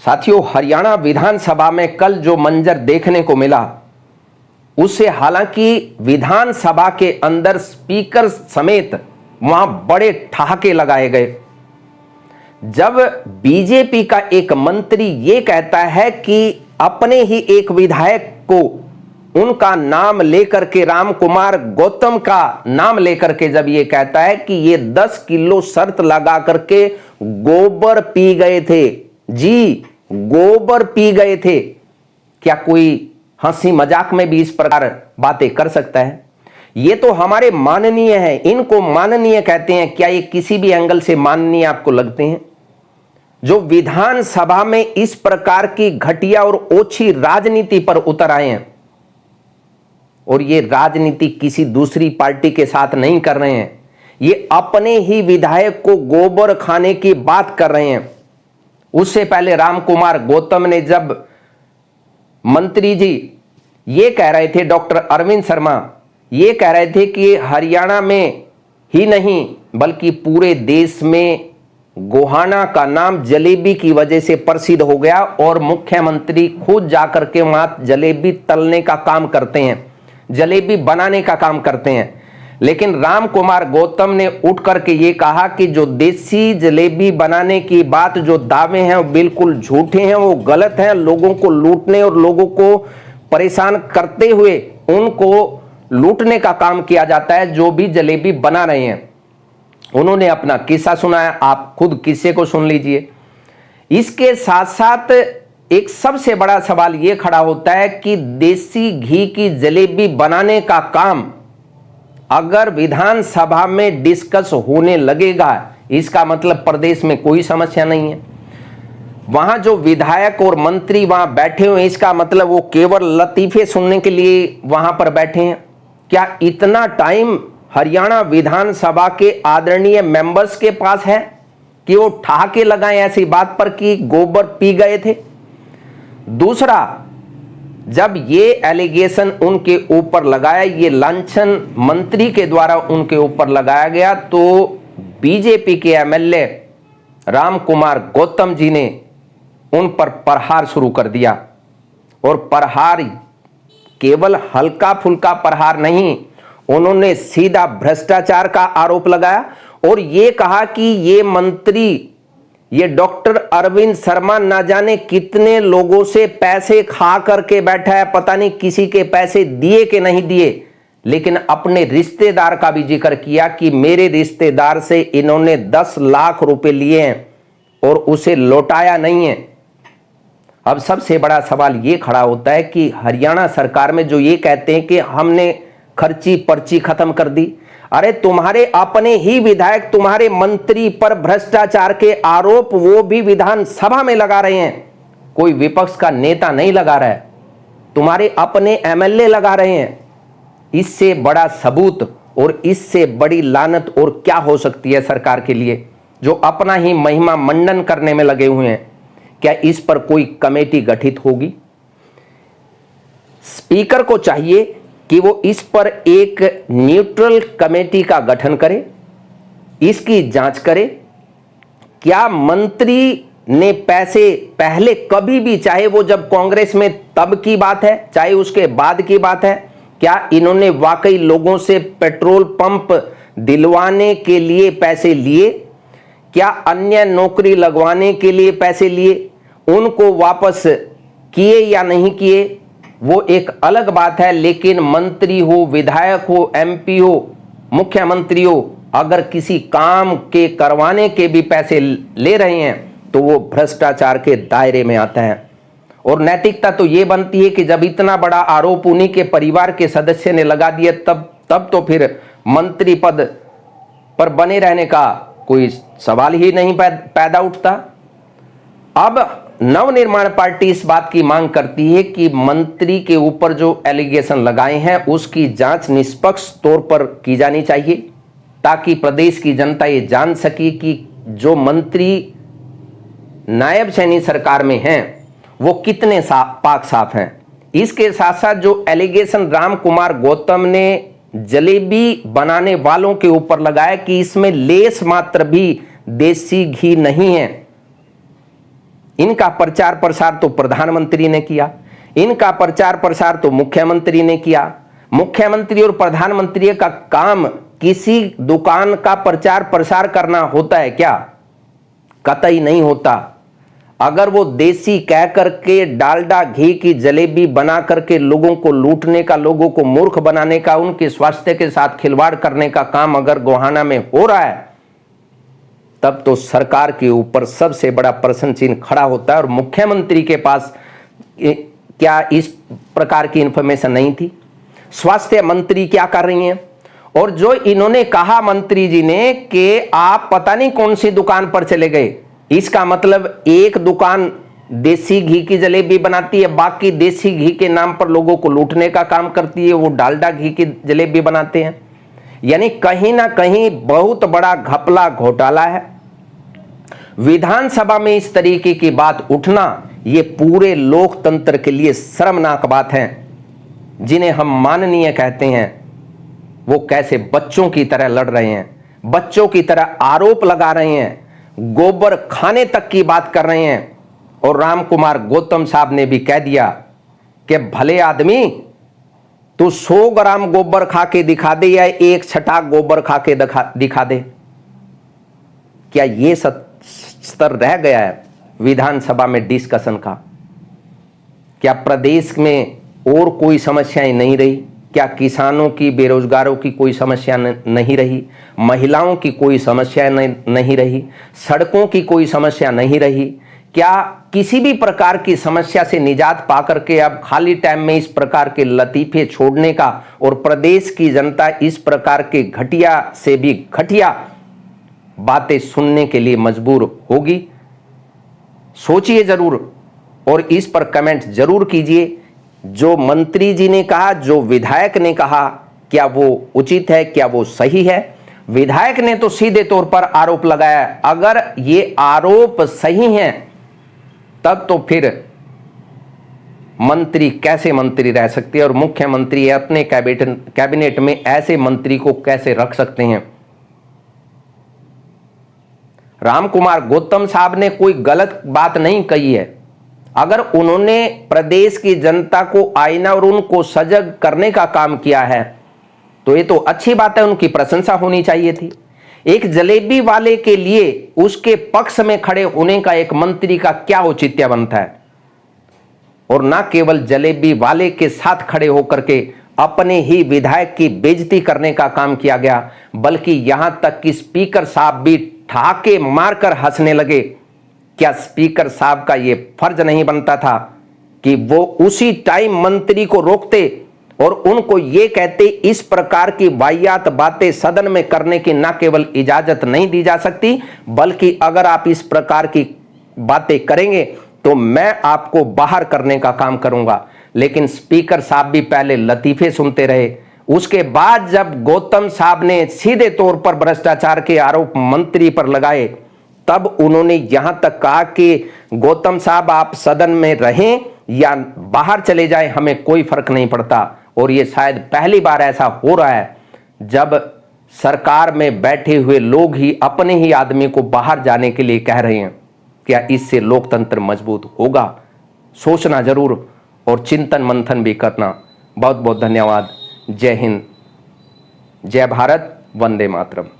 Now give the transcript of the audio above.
साथियों, हरियाणा विधानसभा में कल जो मंजर देखने को मिला उससे हालांकि विधानसभा के अंदर स्पीकर समेत वहां बड़े ठहाके लगाए गए। जब बीजेपी का एक मंत्री ये कहता है कि अपने ही एक विधायक को उनका नाम लेकर के, राम कुमार गौतम का नाम लेकर के जब ये कहता है कि ये 10 किलो शर्त लगा करके गोबर पी गए थे, जी गोबर पी गए थे, क्या कोई हंसी मजाक में भी इस प्रकार बातें कर सकता है? ये तो हमारे माननीय है, इनको माननीय कहते हैं। क्या ये किसी भी एंगल से माननीय आपको लगते हैं? जो विधानसभा में इस प्रकार की घटिया और ओछी राजनीति पर उतर आए हैं, और ये राजनीति किसी दूसरी पार्टी के साथ नहीं कर रहे हैं, ये अपने ही विधायक को गोबर खाने की बात कर रहे हैं। उससे पहले राम कुमार गौतम ने जब मंत्री जी ये कह रहे थे, डॉक्टर अरविंद शर्मा ये कह रहे थे कि हरियाणा में ही नहीं बल्कि पूरे देश में गोहाना का नाम जलेबी की वजह से प्रसिद्ध हो गया, और मुख्यमंत्री खुद जाकर के वहां जलेबी तलने का काम करते हैं, जलेबी बनाने का काम करते हैं। लेकिन राम कुमार गौतम ने उठ करके ये कहा कि जो देसी जलेबी बनाने की बात, जो दावे हैं वो बिल्कुल झूठे हैं, वो गलत हैं। लोगों को लूटने और लोगों को परेशान करते हुए उनको लूटने का काम किया जाता है जो भी जलेबी बना रहे हैं। उन्होंने अपना किस्सा सुनाया, आप खुद किस्से को सुन लीजिए। इसके साथ साथ एक सबसे बड़ा सवाल यह खड़ा होता है कि देसी घी की जलेबी बनाने का काम अगर विधानसभा में डिस्कस होने लगेगा, इसका मतलब प्रदेश में कोई समस्या नहीं है। वहां जो विधायक और मंत्री वहां बैठे हुए, इसका मतलब वो केवल लतीफे सुनने के लिए वहां पर बैठे हैं। क्या इतना टाइम हरियाणा विधानसभा के आदरणीय मेंबर्स के पास है कि वो ठहाके लगाएं ऐसी बात पर कि गोबर पी गए थे? दूसरा, जब ये एलिगेशन उनके ऊपर लगाया, ये लांछन मंत्री के द्वारा उनके ऊपर लगाया गया, तो बीजेपी के एमएलए राम कुमार गौतम जी ने उन पर प्रहार शुरू कर दिया। और प्रहार केवल हल्का फुल्का प्रहार नहीं, उन्होंने सीधा भ्रष्टाचार का आरोप लगाया और ये कहा कि ये मंत्री, ये डॉक्टर अरविंद शर्मा ना जाने कितने लोगों से पैसे खा करके बैठा है, पता नहीं किसी के पैसे दिए कि नहीं दिए। लेकिन अपने रिश्तेदार का भी जिक्र किया कि मेरे रिश्तेदार से इन्होंने 10 लाख रुपए लिए हैं और उसे लौटाया नहीं है। अब सबसे बड़ा सवाल ये खड़ा होता है कि हरियाणा सरकार में जो ये कहते हैं कि हमने खर्ची पर्ची खत्म कर दी, अरे तुम्हारे अपने ही विधायक, तुम्हारे मंत्री पर भ्रष्टाचार के आरोप वो भी विधानसभा में लगा रहे हैं, कोई विपक्ष का नेता नहीं लगा रहा है, तुम्हारे अपने एमएलए लगा रहे हैं। इससे बड़ा सबूत और इससे बड़ी लानत और क्या हो सकती है सरकार के लिए, जो अपना ही महिमा मंडन करने में लगे हुए हैं? क्या इस पर कोई कमेटी गठित होगी? स्पीकर को चाहिए कि वो इस पर एक न्यूट्रल कमेटी का गठन करे, इसकी जांच करे। क्या मंत्री ने पैसे पहले कभी भी, चाहे वो जब कांग्रेस में तब की बात है, चाहे उसके बाद की बात है, क्या इन्होंने वाकई लोगों से पेट्रोल पंप दिलवाने के लिए पैसे लिए? क्या अन्य नौकरी लगवाने के लिए पैसे लिए? उनको वापस किए या नहीं किए वो एक अलग बात है। लेकिन मंत्री हो, विधायक हो, एमपी हो, मुख्यमंत्री हो, अगर किसी काम के करवाने के भी पैसे ले रहे हैं तो वो भ्रष्टाचार के दायरे में आता है। और नैतिकता तो ये बनती है कि जब इतना बड़ा आरोप उन्हीं के परिवार के सदस्य ने लगा दिया, तब तो फिर मंत्री पद पर बने रहने का कोई सवाल ही नहीं पैदा उठता। अब नवनिर्माण पार्टी इस बात की मांग करती है कि मंत्री के ऊपर जो एलिगेशन लगाए हैं उसकी जांच निष्पक्ष तौर पर की जानी चाहिए, ताकि प्रदेश की जनता ये जान सके कि जो मंत्री नायब सैनी सरकार में हैं वो कितने पाक साफ हैं। इसके साथ साथ जो एलिगेशन राम कुमार गौतम ने जलेबी बनाने वालों के ऊपर लगाया कि इसमें लेस मात्र भी देसी घी नहीं है, इनका प्रचार प्रसार तो प्रधानमंत्री ने किया, इनका प्रचार प्रसार तो मुख्यमंत्री ने किया। मुख्यमंत्री और प्रधानमंत्री का काम किसी दुकान का प्रचार प्रसार करना होता है क्या? कतई नहीं होता। अगर वो देसी कह करके डालडा घी की जलेबी बना करके लोगों को लूटने का, लोगों को मूर्ख बनाने का, उनके स्वास्थ्य के साथ खिलवाड़ करने का काम अगर गोहाना में हो रहा है, तब तो सरकार के ऊपर सबसे बड़ा प्रश्न चिन्ह खड़ा होता है। और मुख्यमंत्री के पास क्या इस प्रकार की इंफॉर्मेशन नहीं थी? स्वास्थ्य मंत्री क्या कर रही हैं? और जो इन्होंने कहा मंत्री जी ने कि आप पता नहीं कौन सी दुकान पर चले गए, इसका मतलब एक दुकान देसी घी की जलेबी बनाती है, बाकी देसी घी के नाम पर लोगों को लूटने का काम करती है, वो डालडा घी की जलेबी बनाते हैं। यानी कहीं ना कहीं बहुत बड़ा घपला घोटाला है। विधानसभा में इस तरीके की बात उठना, ये पूरे लोकतंत्र के लिए शर्मनाक बात है। जिन्हें हम माननीय कहते हैं, वो कैसे बच्चों की तरह लड़ रहे हैं, बच्चों की तरह आरोप लगा रहे हैं, गोबर खाने तक की बात कर रहे हैं। और राम कुमार गौतम साहब ने भी कह दिया कि भले आदमी तू 100 ग्राम गोबर खा के दिखा दे या 1 छटाक गोबर खा के दिखा दे। क्या ये स्तर रह गया है विधानसभा में डिस्कशन का? क्या प्रदेश में और कोई समस्याएं नहीं रही? क्या किसानों की, बेरोजगारों की कोई समस्या नहीं रही? महिलाओं की कोई समस्या नहीं रही? सड़कों की कोई समस्या नहीं रही? क्या किसी भी प्रकार की समस्या से निजात पाकर के अब खाली टाइम में इस प्रकार के लतीफे छोड़ने का और प्रदेश की जनता इस प्रकार के घटिया से भी घटिया बातें सुनने के लिए मजबूर होगी? सोचिए जरूर और इस पर कमेंट जरूर कीजिए। जो मंत्री जी ने कहा, जो विधायक ने कहा, क्या वो उचित है, क्या वो सही है? विधायक ने तो सीधे तौर पर आरोप लगाया। अगर ये आरोप सही हैं, तब तो फिर मंत्री कैसे मंत्री रह सकते हैं और मुख्यमंत्री अपने कैबिनेट में ऐसे मंत्री को कैसे रख सकते हैं? राम कुमार गौतम साहब ने कोई गलत बात नहीं कही है। अगर उन्होंने प्रदेश की जनता को आईना और उनको सजग करने का काम किया है, तो ये तो अच्छी बात है, उनकी प्रशंसा होनी चाहिए थी। एक जलेबी वाले के लिए उसके पक्ष में खड़े होने का एक मंत्री का क्या औचित्य बनता है? और ना केवल जलेबी वाले के साथ खड़े होकर के अपने ही विधायक की बेइज्जती करने का काम किया गया, बल्कि यहां तक कि स्पीकर साहब भी ठहाके मारकर हंसने लगे। क्या स्पीकर साहब का यह फर्ज नहीं बनता था कि वो उसी टाइम मंत्री को रोकते और उनको ये कहते इस प्रकार की वाहियात बातें सदन में करने की ना केवल इजाजत नहीं दी जा सकती, बल्कि अगर आप इस प्रकार की बातें करेंगे तो मैं आपको बाहर करने का काम करूंगा। लेकिन स्पीकर साहब भी पहले लतीफे सुनते रहे। उसके बाद जब गौतम साहब ने सीधे तौर पर भ्रष्टाचार के आरोप मंत्री पर लगाए, तब उन्होंने यहां तक कहा कि गौतम साहब आप सदन में रहें या बाहर चले जाएं, हमें कोई फर्क नहीं पड़ता। और ये शायद पहली बार ऐसा हो रहा है जब सरकार में बैठे हुए लोग ही अपने ही आदमी को बाहर जाने के लिए कह रहे हैं। क्या इससे लोकतंत्र मजबूत होगा? सोचना जरूर और चिंतन मंथन भी करना। बहुत बहुत धन्यवाद। जय हिंद, जय भारत, वंदे मातरम।